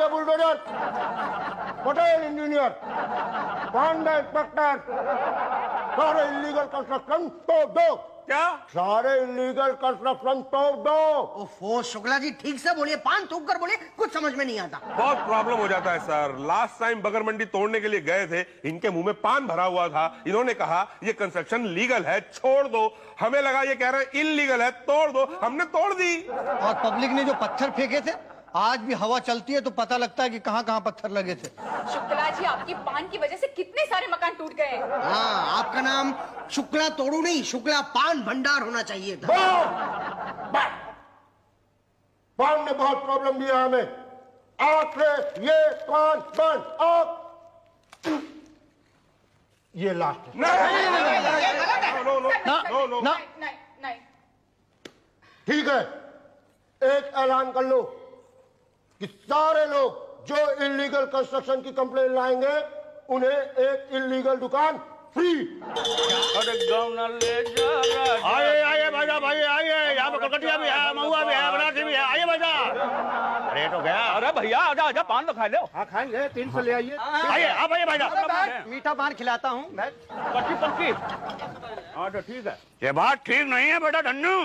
Bhatia bulldozer, Patel engineer, Pandey inspector, सारे illegal construction तोड़ दो। क्या? सारे इलीगल कंस्ट्रक्शन तोड़ दो। ओफो शुक्ला जी ठीक से बोलिए, पान थूक कर बोलिए, कुछ समझ में नहीं आता। बहुत प्रॉब्लम हो जाता है सर। लास्ट टाइम बगर मंडी तोड़ने के लिए गए थे, इनके मुंह में पान भरा हुआ था। इन्होंने कहा ये कंस्ट्रक्शन लीगल है, छोड़ दो। हमें लगा ये कह रहे हैं इलीगल है, तोड़ दो। हमने तोड़ दी। और पब्लिक ने जो पत्थर फेंके थे, आज भी हवा चलती है तो पता लगता है कि कहाँ कहाँ पत्थर लगे थे। शुक्ला जी, आपकी पान की वजह से कितने सारे मकान टूट गए। हाँ, आपका नाम शुक्ला तोड़ू नहीं, शुक्ला पान भंडार होना चाहिए था। पान ने बहुत प्रॉब्लम दिया हमें। आज से ये पान बंद। आप ये लास्ट नहीं। ठीक है, एक ऐलान कर लो कि सारे लोग जो इलीगल कंस्ट्रक्शन की कंप्लेन लाएंगे उन्हें एक इलीगल दुकान फ्री। अरे गाँव न ले जा। आइए भाईजा, भाई आइए। यहाँ पे कलकतिया भी है, महुआ भी है, बनारसी भी है। आइए भाईजा। अरे तो गया। अरे भैया आजा आजा, पान तो खा लो। हाँ खाएंगे, 3 से ले आइए। आइए आप आइए भाईजा। मीठा पान खिलाता हूँ। पक्की पक्की। हाँ तो ठीक है। ये बात ठीक नहीं है बेटा धन्नू,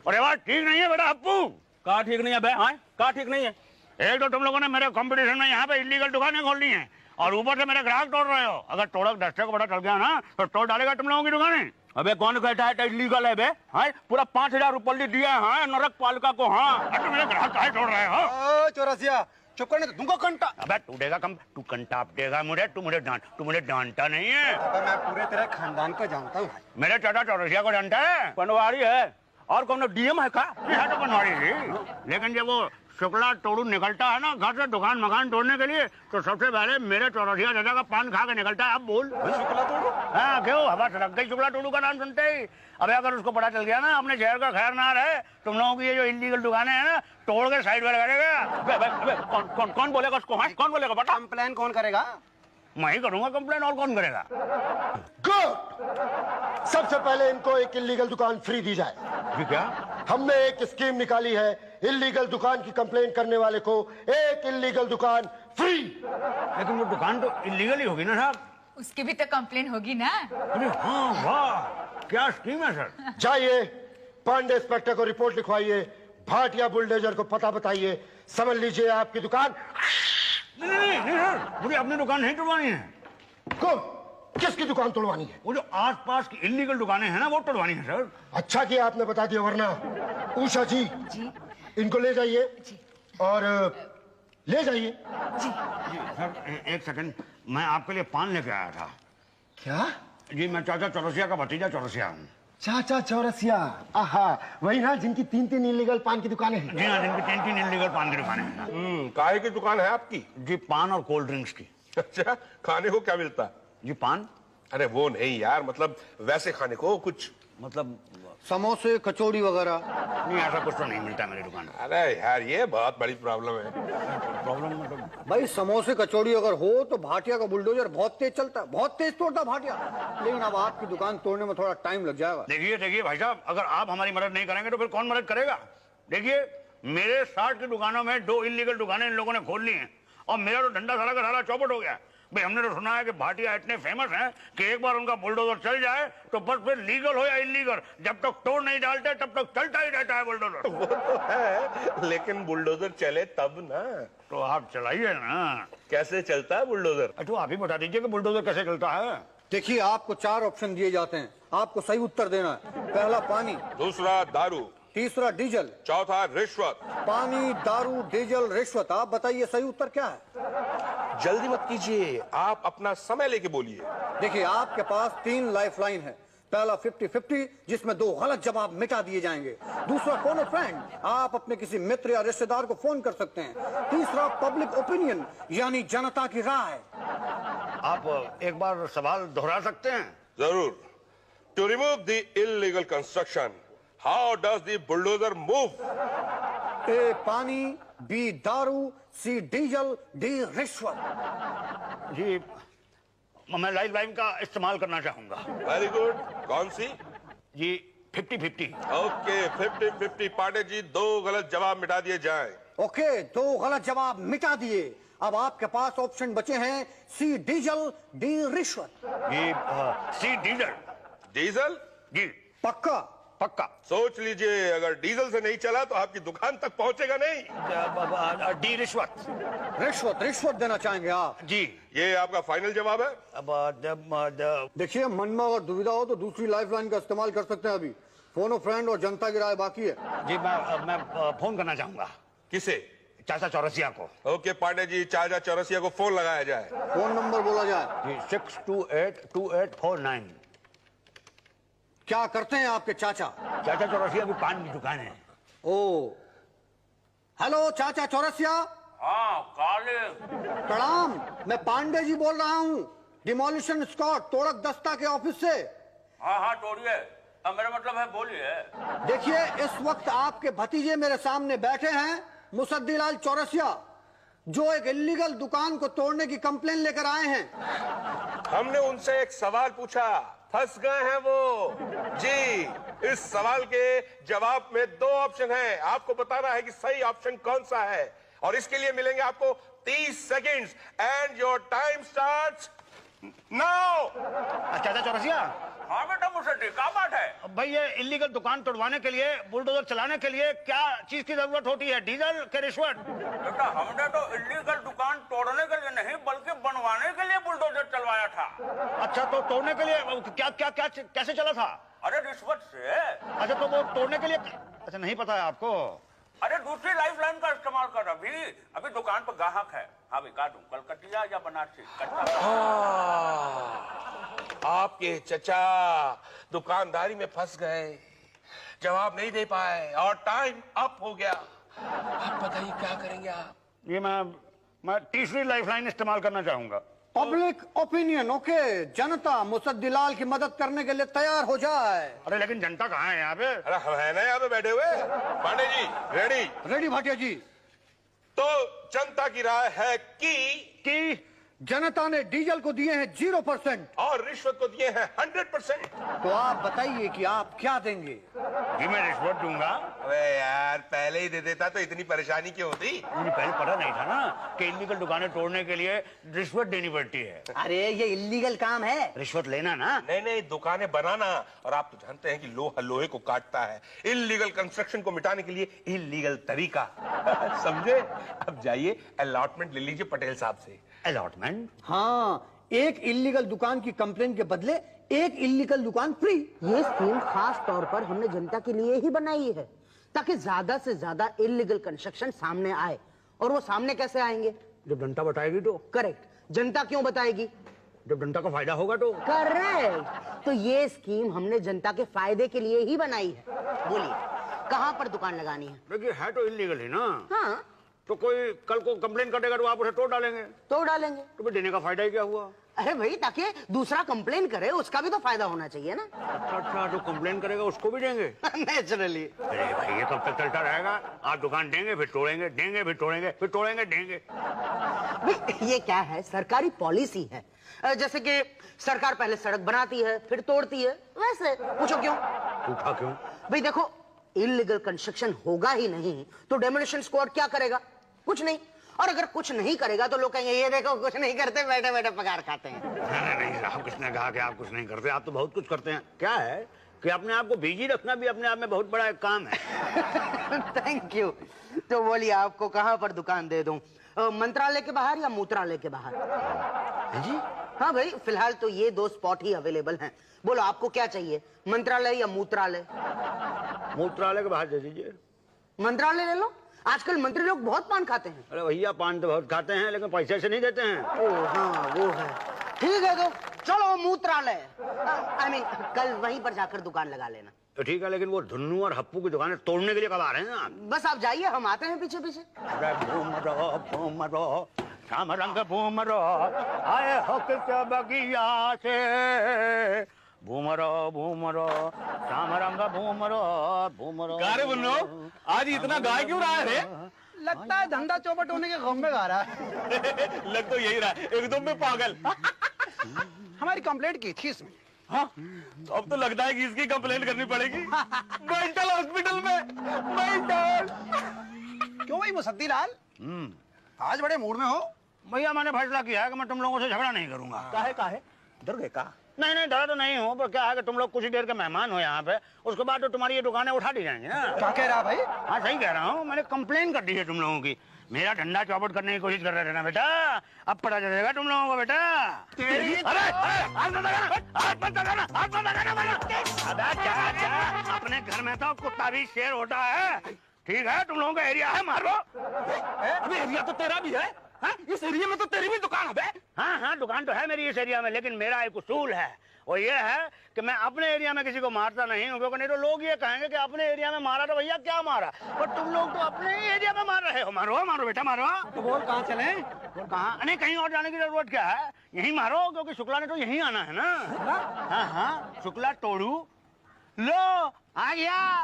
और ये बात ठीक नहीं है बेटा अप्पू। कहा ठीक नहीं है बे? हाँ कहा ठीक नहीं है? एक तो तुम लोगों ने मेरे कंपटीशन में यहाँ पे इलीगल दुकानें खोल ली हैं, और ऊपर से मेरे ग्राहक तोड़ रहे हो। अगर तोड़क दस्ते को पता चल गया ना तो तोड़ डालेगा तुम लोगों की दुकानें। अबे कौन कहता है इलीगल है बे? हाँ पूरा 5000 रुपये दिया है नरक पालिका को। हाँ तुम मेरे ग्राहक काहे तोड़ रहे हो? चौरसिया चुप करने तो दूंगा कंटा। अबे तू देगा कम, तू कंटा देगा मुझे, तू मुझे जानता नहीं है। मैं पूरे तेरे खानदान को जानता हूँ भाई। मेरे चाचा चौरसिया को जानता है? पनवाड़ी है और कौन डीएम है का? तो पनवाड़ी थी, लेकिन जब वो शुक्ला तोड़ू निकलता है ना घर से दुकान मकान तोड़ने के लिए, तो सबसे पहले मेरे चौरसिया चाचा का पान खा के निकलता है। अब बोल शुक्ला तोड़ू? हाँ क्यों, हवा सड़क गई शुक्ला तोड़ू का नाम सुनते ही। अबे अगर उसको पता चल गया ना अपने शहर का खैर ना रहे, तुम लोगों की ये जो इलीगल दुकानें हैं ना तोड़ के साइड में करेगा। कौन बोलेगा उसको? हाँ कौन बोलेगा बता? कंप्लेन कौन करेगा? मैं ही करूंगा कंप्लेन, और कौन करेगा? गुड। सबसे पहले इनको एक इलीगल दुकान फ्री दी जाए। जी क्या? हमने एक स्कीम निकाली है, इलीगल दुकान की कंप्लेन करने वाले को एक इलीगल दुकान फ्री। लेकिन वो दुकान तो इलीगल ही होगी ना साहब? उसकी भी तो कंप्लेन होगी ना। अरे हाँ वाह, क्या स्कीम है सर। जाइए पांडे इंस्पेक्टर को रिपोर्ट लिखवाइए, भाटिया बुलडोजर को पता बताइए, समझ लीजिए आपकी दुकान। नहीं सर, मुझे अपनी दुकान नहीं तोड़वानी है। कौन? किसकी दुकान तोड़वानी है? वो जो आसपास की इलीगल दुकानें हैं ना वो तोड़वानी है सर। अच्छा किया आपने बता दिया, वरना उषा जी इनको ले जाइए और ले जाइए। जी सर एक सेकंड, मैं आपके लिए पान लेके आया था। क्या? जी मैं चाचा चौरसिया का भतीजा चौरसिया हूँ। चाचा चौरसिया, आहा, वही ना जिनकी 3 इलीगल पान की दुकानें हैं। जी हाँ, जिनकी 3 इलीगल पान की दुकानें हैं। काहे की दुकान है आपकी? जी पान और कोल्ड ड्रिंक्स की। अच्छा, खाने को क्या मिलता? जी पान। अरे वो नहीं यार, मतलब वैसे खाने को कुछ, मतलब समोसे कचौड़ी वगैरह? नहीं ऐसा कुछ तो नहीं मिलता मेरी दुकान। अरे यार ये बहुत बड़ी प्रॉब्लम है। प्रॉब्लम मतलब भाई समोसे कचौड़ी अगर हो तो भाटिया का बुलडोजर बहुत तेज चलता है, बहुत तेज तोड़ता भाटिया। लेकिन अब आपकी दुकान तोड़ने में थोड़ा टाइम लग जाएगा। देखिए भाई साहब, अगर आप हमारी मदद नहीं करेंगे तो फिर कौन मदद करेगा? देखिए मेरे 60 की दुकानों में 2 इलीगल दुकानें इन लोगों ने खोल ली हैं, और मेरा तो धंधा सारा का सारा चौपट हो गया। भाई हमने तो सुना है कि भाटिया इतने फेमस हैं कि एक बार उनका बुलडोजर चल जाए तो बस फिर लीगल हो या इलीगल, जब तक तोड़ नहीं डालते तब तक चलता ही रहता है बुलडोजर। वो तो है, लेकिन बुलडोजर चले तब ना। तो आप चलाइए ना। कैसे चलता है बुलडोजर? तो आप ही बता दीजिए कि बुलडोजर कैसे चलता है। देखिए आपको 4 ऑप्शन दिए जाते हैं, आपको सही उत्तर देना है। पहला पानी, दूसरा दारू, तीसरा डीजल, चौथा रिश्वत। पानी दारू डीजल रिश्वत। आप बताइए सही उत्तर क्या है? जल्दी मत कीजिए, आप अपना समय लेके बोलिए। देखिए आपके पास 3 लाइफलाइन है। पहला 50-50 जिसमें 2 गलत जवाब मिटा दिए जाएंगे। दूसरा फोन अ फ्रेंड, आप अपने किसी मित्र या रिश्तेदार को फोन कर सकते हैं। तीसरा पब्लिक ओपिनियन यानी जनता की राय। आप एक बार सवाल दोहरा सकते हैं? जरूर। To remove the illegal construction, how does the bulldozer move? A पानी, बी दारू, सी डीजल, डी रिश्वत। जी मैं लाइफलाइन का इस्तेमाल करना चाहूंगा। Very good. कौन सी? जी 50-50। ओके 50-50। पांडे जी 2 गलत जवाब मिटा दिए जाएं। ओके, 2 गलत जवाब मिटा दिए। अब आपके पास ऑप्शन बचे हैं सी डीजल, डी रिश्वत। ये सी डीजल। डीजल? जी पक्का? पक्का। सोच लीजिए, अगर डीजल से नहीं चला तो आपकी दुकान तक पहुंचेगा नहीं। डी रिश्वत। रिश्वत, रिश्वत देना चाहेंगे आप? जी। ये आपका फाइनल जवाब है? अब देखिए, मन में अगर दुविधा हो तो दूसरी लाइफलाइन का इस्तेमाल कर सकते हैं। अभी फोन ऑफ फ्रेंड और जनता की राय बाकी है। जी, मैं फोन करना चाहूंगा किसे? चाचा चौरसिया को। ओके पांडे जी, चाचा चौरसिया को फोन लगाया जाए। फोन नंबर बोला जाए। जी, 6282849। क्या करते हैं आपके चाचा? चाचा चौरसिया की पान की दुकान है। ओ, हेलो चाचा चौरसिया। हाँ, काले। प्रणाम, मैं पांडे जी बोल रहा हूँ, डिमोलिशन स्क्वाड तोड़क दस्ता के ऑफिस से। हाँ, तोड़िए। अब मेरा मतलब है, बोलिए। देखिए, इस वक्त आपके भतीजे मेरे सामने बैठे हैं, मुसद्दीलाल चौरसिया, जो एक इल्लीगल दुकान को तोड़ने की कंप्लेन लेकर आए हैं। हमने उनसे एक सवाल पूछा, फंस गए हैं वो। जी, इस सवाल के जवाब में 2 ऑप्शन हैं। आपको बताना है कि सही ऑप्शन कौन सा है, और इसके लिए मिलेंगे आपको 30 seconds and your time starts now. चाचा चौरसिया। हाँ बेटा, मुझसे क्या बात है? भाई, ये इलीगल दुकान तोड़वाने के लिए, बुलडोजर चलाने के लिए क्या चीज की जरूरत होती है, डीजल के रिश्वत? बेटा, हमने तो इलीगल दुकान तोड़ने के लिए नहीं, बल्कि बनवाने के लिए बुलडोजर चलवाया था। अच्छा, तो तोड़ने के लिए क्या क्या क्या कैसे चला था? अरे रिश्वत से। अच्छा, तो वो तोड़ने के लिए, अच्छा नहीं पता है आपको? अरे दूसरी लाइफलाइन का इस्तेमाल कर। अभी दुकान पर ग्राहक है। हाँ भाई, काटूं कलकतिया या बनारसी? आपके चचा दुकानदारी में फंस गए, जवाब नहीं दे पाए और टाइम अप हो गया। आप बताइए क्या करेंगे आप? ये मैं तीसरी लाइफलाइन इस्तेमाल करना चाहूंगा। पब्लिक ओपिनियन, ओके, जनता मुसद्दीलाल की मदद करने के लिए तैयार हो जाए। अरे लेकिन जनता कहाँ है यहाँ पे? अरे हम है ना यहाँ पे बैठे हुए। पांडे जी रेडी? रेडी भाटिया जी। तो जनता की राय है कि जनता ने डीजल को दिए हैं 0% और रिश्वत को दिए हैं 100%। तो आप बताइए कि आप क्या देंगे? जी, मैं रिश्वत दूंगा। अबे यार, पहले ही दे देता तो इतनी परेशानी क्यों होती? मुझे पहले पता नहीं था ना कि इलीगल दुकानें तोड़ने के लिए रिश्वत देनी पड़ती है। अरे ये इल्लीगल काम है। रिश्वत लेना ना। नहीं, दुकानें बनाना। और आप तो जानते हैं कि लोहा लोहे को काटता है। इलीगल कंस्ट्रक्शन को मिटाने के लिए इलीगल तरीका। समझे? अब जाइए, अलॉटमेंट ले लीजिए पटेल साहब से। अलॉटमेंट? हाँ, एक इल्लीगल दुकान की कंप्लेन के बदले एक इल्लीगल दुकान फ्री। ये स्कीम खास तौर पर हमने जनता के लिए ही बनाई है, ताकि ज्यादा से ज्यादा इल्लीगल कंस्ट्रक्शन सामने आए। और वो सामने कैसे आएंगे? जब जनता बताएगी तो। करेक्ट। जनता क्यों बताएगी? जब जनता को फायदा होगा तो। करेक्ट। तो ये स्कीम हमने जनता के फायदे के लिए ही बनाई है। बोलिए, कहाँ पर दुकान लगानी है? देखिए, है तो इलीगल ही ना। हाँ, तो कोई कल को कंप्लेन करेगा तो आप उसे तोड़ डालेंगे। तो डालेंगे। तो फिर देने का फायदा ही क्या हुआ? अरे भाई, ताकि दूसरा कंप्लेन करे, उसका भी तो फायदा होना चाहिए ना। अच्छा, जो कंप्लेन करेगा उसको भी देंगे? नेचुरली। अरे भाई, ये कब तक चलता रहेगा? आप दुकान देंगे, फिर तोड़ेंगे, देंगे, फिर तोड़ेंगे, फिर तोड़ेंगे, देंगे। भाई, ये क्या है, सरकारी पॉलिसी है। जैसे कि सरकार पहले सड़क बनाती है, फिर तोड़ती है, वैसे। पूछो क्यों? पूछा क्यों? भाई देखो, इल्लीगल कंस्ट्रक्शन होगा ही नहीं तो डेमोलिशन स्क्वाड क्या करेगा? कुछ नहीं। और अगर कुछ नहीं करेगा तो लोग कहेंगे, ये देखो कुछ नहीं करते, बैठे बैठे पगार खाते हैं। नहीं, आप किसने कहा कि आप कुछ नहीं करते? आप तो बहुत कुछ करते हैं। क्या है कि अपने आप को बिजी रखना भी अपने आप में बहुत बड़ा एक काम है। Thank you. तो बोलिए, आपको कहाँ पर दुकान दे दूं? मंत्रालय के बाहर या मूत्रालय के बाहर? जी? हाँ भाई, फिलहाल तो ये 2 स्पॉट ही अवेलेबल हैं। बोलो, आपको क्या चाहिए, मंत्रालय या मूत्रालय? मूत्रालय के बाहर दे दीजिए। मंत्रालय ले लो। आजकल मंत्री लोग बहुत पान खाते हैं। अरे भैया, पान तो बहुत खाते हैं, लेकिन पैसे से नहीं देते हैं। ओ हाँ, वो है। ठीक है, तो चलो मूत्रालय। I mean, कल वहीं पर जाकर दुकान लगा लेना। तो ठीक है, लेकिन वो धुन्नू और हप्पू की दुकानें तोड़ने के लिए कब आ रहे हैं आप? बस आप जाइए, हम आते हैं पीछे पीछे। अरे भूमरो श्याम रंग भूमरो आए हो के बगिया से, भूमरो श्याम रंग भूमरो। गारे बुन्नो, आज इतना गाय क्यों रहा है रे? लगता है धंधा चौपट होने के गम में गा रहा है। लग तो यही रहा है, एकदम में पागल। हमारी कंप्लेंट की थी इसमें। हाँ, तो अब तो लगता है कि इसकी कंप्लेंट करनी पड़ेगी। मेंटल हॉस्पिटल में। मेंटल। क्यों भाई मुसद्दी लाल, आज बड़े मूड में हो। भैया मैंने फैसला किया है कि मैं तुम लोगों से झगड़ा नहीं करूंगा। काहे डर गए का? नहीं डरा तो नहीं हूँ, पर क्या है कि तुम लोग कुछ ही देर के मेहमान हो यहाँ पे, उसके बाद तो तुम्हारी ये दुकानें उठा दी जाएंगी ना। क्या कह रहा भाई? हाँ सही कह रहा हूँ, मैंने कंप्लेन कर दी है तुम लोगों की। मेरा धंधा चौपट करने की कोशिश कर रहे थे ना बेटा, अब पता चलेगा तुम लोगों को बेटा। अपने घर में तो कुत्ता भी शेर होता है। ठीक है, तुम लोगों का एरिया है, मारो। अबे एरिया तो तेरा भी है, हाँ? इस एरिया में तो तेरी भी दुकान है। हाँ दुकान तो है मेरी इस एरिया में, लेकिन मेरा एक उसूल है, वो ये है कि मैं अपने एरिया में किसी को मारता नहीं हूँ, क्योंकि नहीं तो लोग ये कहेंगे कि अपने एरिया में मारा तो भैया क्या मारा, पर तुम लोग तो अपने ही एरिया में मार रहे हो। मारो बेटा मारो। तो बोल कहाँ चले? कहाँ? नहीं कहीं और जाने की जरूरत क्या है, यहीं मारो, क्योंकि शुक्ला ने तो यहीं आना है ना। हाँ शुक्ला तोड़ू लो आ गया।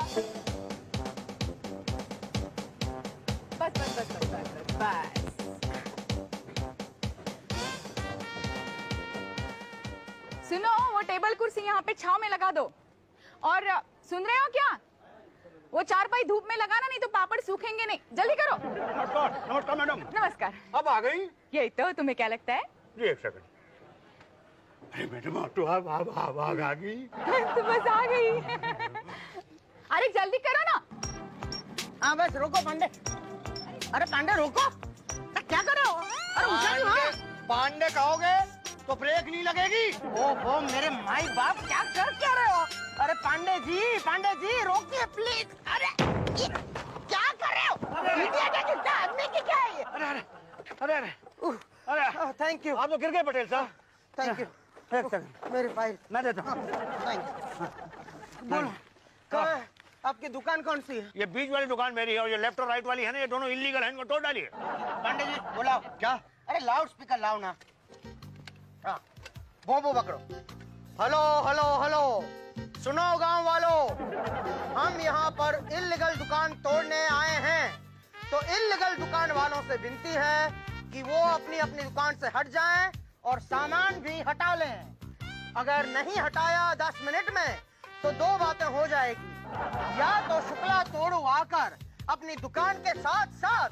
बस। सुनो, वो टेबल कुर्सी यहाँ पे छांव में लगा दो। और सुन रहे हो क्या, वो चारपाई धूप में लगाना, नहीं तो पापड़ सूखेंगे नहीं। जल्दी करो। नमस्कार मैडम। नमस्कार। अब आ गई? यही तो, तुम्हें क्या लगता है? जी एक सेकंड। अरे मैडम तो अब आ गई। तो बस आ गई। अरे जल्दी करो ना। हाँ बस रोको पांडे। अरे पांडे रोको, क्या कर रहे हो? अरे ऊंचा क्यों? हाँ? पांडे कहोगे तो ब्रेक नहीं लगेगी। ओहो मेरे माई बाप, क्या कर रहे हो? अरे पांडे जी रोकिए प्लीज। अरे ये क्या कर रहे हो? आदमी की क्या है ये? अरे थैंक यू। आप तो गिर गए पटेल साहब। Thank you. एक सेकंड मेरी फाइल मैं देता हूँ। Thank you. बोलो कहाँ है? आपकी दुकान कौन सी है? ये बीच वाली दुकान मेरी है, और ये लेफ्ट और राइट वाली है ना, ये दोनों इलीगल है, इनको तोड़ डालिए। पांडे जी बुलाओ। क्या? अरे लाउड स्पीकर लाओ ना। हाँ बोबो पकड़ो। हेलो सुनो गांव वालों, हम यहाँ पर इल्लीगल दुकान तोड़ने आए हैं, तो इल्लीगल दुकान वालों से विनती है कि वो अपनी अपनी दुकान से हट जाएं और सामान भी हटा लें। अगर नहीं हटाया 10 मिनट में तो दो बातें हो जाएगी, या तो शुक्ला तोड़ू आकर अपनी दुकान के साथ साथ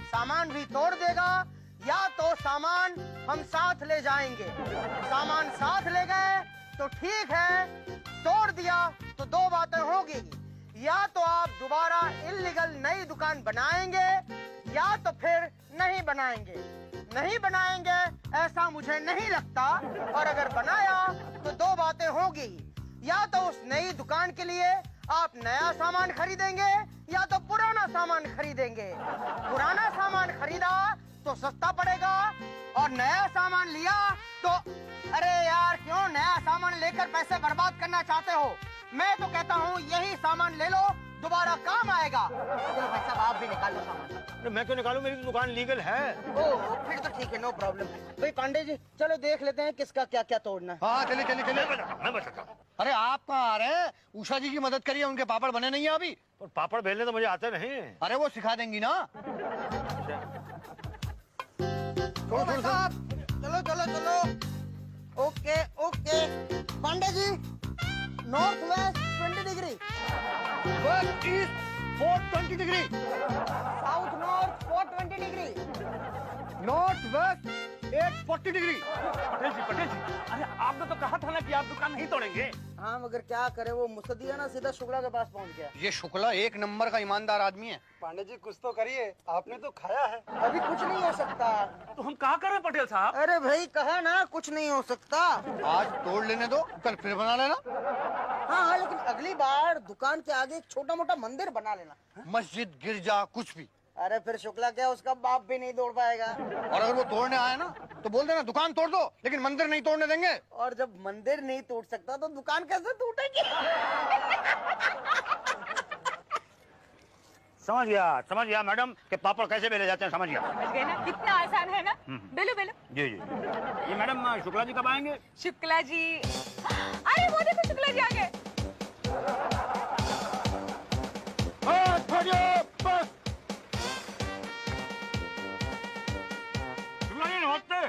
सामान भी तोड़ देगा, या तो सामान हम साथ ले जाएंगे। सामान साथ ले गए तो ठीक है, तोड़ दिया तो दो बातें होगी, या तो आप दोबारा इल्लीगल नई दुकान बनाएंगे, या तो फिर नहीं बनाएंगे। नहीं बनाएंगे ऐसा मुझे नहीं लगता, और अगर बनाया तो दो बातें होगी, या तो उस नई दुकान के लिए आप नया सामान खरीदेंगे, या तो पुराना सामान खरीदेंगे। पुराना सामान खरीदा तो सस्ता पड़ेगा, और नया सामान लिया तो अरे यार क्यों नया सामान लेकर पैसे बर्बाद करना चाहते हो? मैं तो कहता हूँ यही सामान ले लो, दोबारा काम आएगा। चलो भाई साहब आप भी निकालो सामान। मैं क्यों निकालूं, मेरी दुकान लीगल है। ओह फिर तो ठीक है, नो प्रॉब्लम। भाई पांडे जी चलो देख लेते हैं किसका क्या क्या तोड़ना है। हाँ चले। मैं बताता हूँ। अरे आप कहाँ आ रहे हैं? उषा जी की मदद करिए, उनके पापड़ बने नहीं है अभी। पर पापड़ बेलने तो मुझे आते नहीं। अरे वो सिखा देंगी ना। ओ भाई साहब चलो। Okay Pandey ji, north west 20 degree, west east 420 degree, south north 420 degree, north west 840 degree. Patel ji, अरे आपने तो कहा था ना कि आप दुकान नहीं तोड़ेंगे। हाँ मगर क्या करे, वो मुसद्दी है ना, सीधा शुक्ला के पास पहुंच गया। ये शुक्ला एक नंबर का ईमानदार आदमी है। पांडे जी कुछ तो करिए, आपने तो खाया है। अभी कुछ नहीं हो सकता। तो हम कहा कर रहे हैं पटेल साहब? अरे भाई कहा ना कुछ नहीं हो सकता। आज तोड़ लेने दो, कल फिर बना लेना। हाँ लेकिन अगली बार दुकान के आगे एक छोटा मोटा मंदिर बना लेना। मस्जिद गिरजा कुछ भी। अरे फिर शुक्ला क्या उसका बाप भी नहीं तोड़ पाएगा। और अगर वो तोड़ने आए ना तो बोल देना दुकान तोड़ दो, लेकिन मंदिर नहीं तोड़ने देंगे। और जब मंदिर नहीं टूट सकता तो दुकान कैसे टूटेगी? समझ गया मैडम कि पापड़ कैसे बेले जाते हैं, समझ गया। समझ गए ना, कितना आसान है ना। बेलो जी ये मैडम शुक्ला जी कब आएंगे? शुक्ला जी, अरे वो देखो शुक्ला जी आ गए।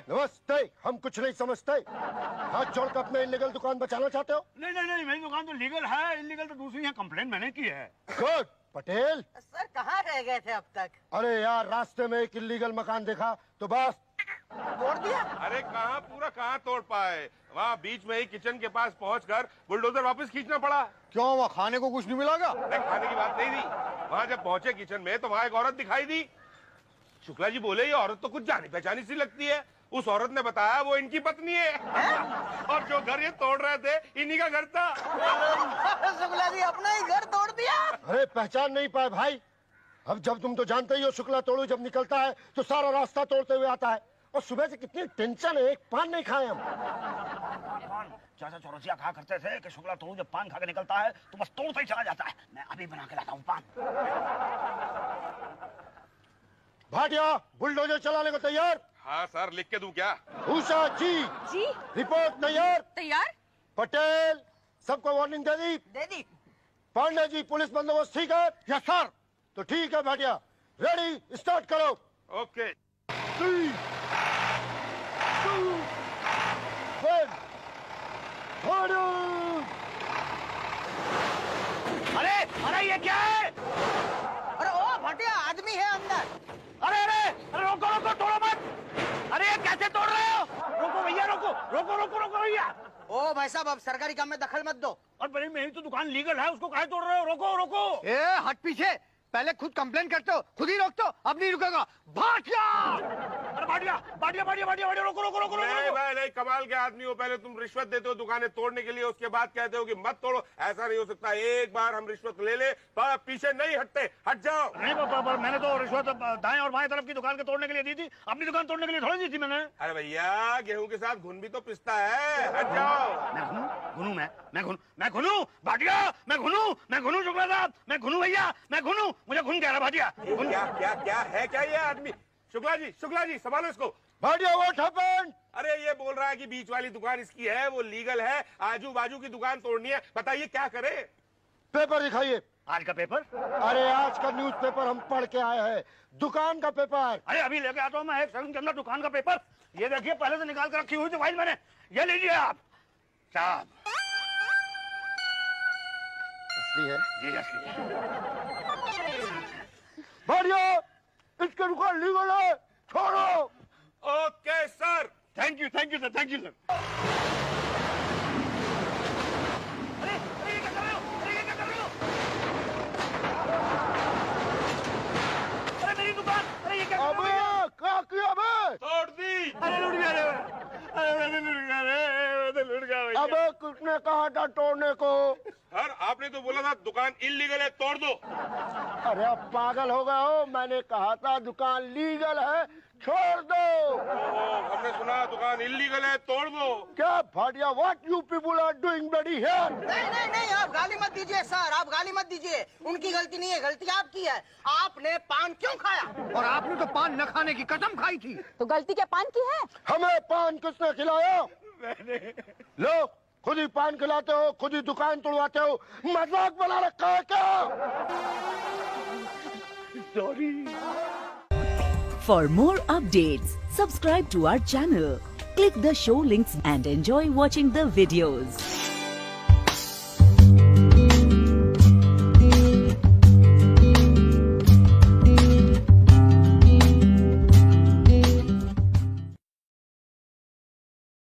नमस्ते। हम कुछ नहीं समझते। हाथ जोड़कर अपने इलीगल दुकान बचाना चाहते हो? नहीं मेरी दुकान तो लीगल है, इलीगल तो दूसरी है, कंप्लेन मैंने की है। गुड पटेल। सर कहाँ रह गए थे अब तक? अरे यार, रास्ते में एक इलीगल मकान देखा तो बस तोड़ दिया? अरे कहाँ तोड़ पाए, वहाँ बीच में ही किचन के पास पहुंचकर बुलडोजर वापस खींचना पड़ा। क्यों, वहाँ खाने को कुछ नहीं मिलागा? अरे खाने की बात नहीं थी, वहाँ जब पहुंचे किचन में तो वहाँ एक औरत दिखाई दी। शुक्ला जी बोले ये औरत तो कुछ जानी पहचानी सी लगती है। उस औरत ने बताया वो इनकी पत्नी है और जो घर ये तोड़ रहे थे इन्हीं का घर था। शुक्ला जी अपना ही घर तोड़ दिया? अरे पहचान नहीं पाए भाई। अब जब तुम तो जानते ही हो, शुक्ला तोड़ू जब निकलता है तो सारा रास्ता तोड़ते हुए आता है। और सुबह से कितनी टेंशन है, एक पान नहीं खाए हम। चाचा चौरसिया कहा करते थे कि शुक्ला तोड़ू जब पान खा के निकलता है तो बस तोड़ता ही चला जाता है। मैं अभी बना के लाता हूँ पान। भाटिया, बुलडोजर चलाने को तैयार? हाँ सर, लिख के दूं क्या? उषा जी, जी रिपोर्ट तैयार? तैयार। पटेल, सबको वार्निंग दे दी? दे दी। पांडे जी, पुलिस बंदोबस्त ठीक है? Yes sir. तो ठीक है भाटिया, रेडी, स्टार्ट करो। ओके। 3, 2, 1, अरे अरे ये क्या है? अरे ओ भटिया, आदमी है अंदर। अरे अरे अरे रोको रोको, तोड़ो मत। अरे ये कैसे तोड़ रहे हो? रोको भैया, रोको रोको रोको रोको भैया। ओ भाई साहब, अब सरकारी काम में दखल मत दो। और भाई मेरी तो दुकान लीगल है, उसको काहे तोड़ रहे हो? रोको रोको। ए हट पीछे, पहले खुद कंप्लेन करते हो, खुद ही रोकते हो, अब नहीं रुकेगा। भाटिया! अरे भाटिया भाटिया भाटिया भाटिया भाटिया, रोको रोको रोको नहीं रोको। भाई नहीं, कमाल के आदमी हो। पहले तुम रिश्वत देते हो दुकानें तोड़ने के लिए, उसके बाद कहते हो कि मत तोड़ो। ऐसा नहीं हो सकता, एक बार हम रिश्वत ले ले तो आप पीछे नहीं हटते, हट जाओ। नहीं पापा, मैंने तो रिश्वत दाएं और बाएं तरफ की दुकान के तोड़ने के लिए दी थी, अपनी दुकान तोड़ने के लिए थोड़ी दी थी मैंने। अरे भैया, गेहूं के साथ घुन भी तो पिसता है, हट जाओ। मैं घुनू मैं घुनू शुक्ला साहब, मैं घुनू भैया, मैं घुनू, मुझे घुन कह रहा भाटिया। क्या क्या क्या है क्या ये आदमी? शुक्ला जी संभालो इसको। Bhatia, what happened? अरे ये बोल रहा है कि बीच वाली दुकान इसकी है, वो लीगल है, आजू बाजू की दुकान तोड़नी है। बताइए क्या करे? पेपर दिखाइए। आज का पेपर? अरे आज का न्यूज़पेपर हम पढ़ के आए हैं, दुकान का पेपर। अरे अभी लेके आता हूँ मैं, एक सेकंड के अंदर दुकान का पेपर। ये देखिए, पहले से निकाल कर रखी हुई थी फाइल मैंने, ये लीजिए आप साहब। असली है? जी असली। भाटिया, इसके दुकान लीगल है, छोड़ो। Okay sir. Thank you sir, thank you sir. अरे अरे ये क्या कर रहे हो? अरे ये क्या कर रहे हो? अरे मेरी दुकान, अरे ये क्या कर रहे हो? अबे क्या किया बे? तोड़ दी। अरे लुट गया रे, अरे लुट गया रे, लुट गया भैया। अबे किसने कहा था तोड़ने को? सर आपने तो बोला था दुकान इल्लीगल है, तोड़ दो। अरे अब पागल हो गए हो, मैंने कहा था दुकान लीगल है, छोड़ दो। हमने सुना दुकान इल्लीगल है, तोड़ दो। क्या Bhatia, what you people are doing bloody here? नहीं नहीं नहीं, आप गाली मत दीजिए सर, आप गाली मत दीजिए। उनकी गलती नहीं है, गलती आपकी है। आपने पान क्यों खाया? और आपने तो पान न खाने की कसम खाई थी। तो गलती क्या पान की है? हमें पान किसने खिलाया? लो, खुद ही पान खिलाते हो, खुद ही दुकान तोड़वाते हो, मजाक बना रखा है क्या? Sorry. For more updates, subscribe to our channel, click the show links and enjoy watching the videos.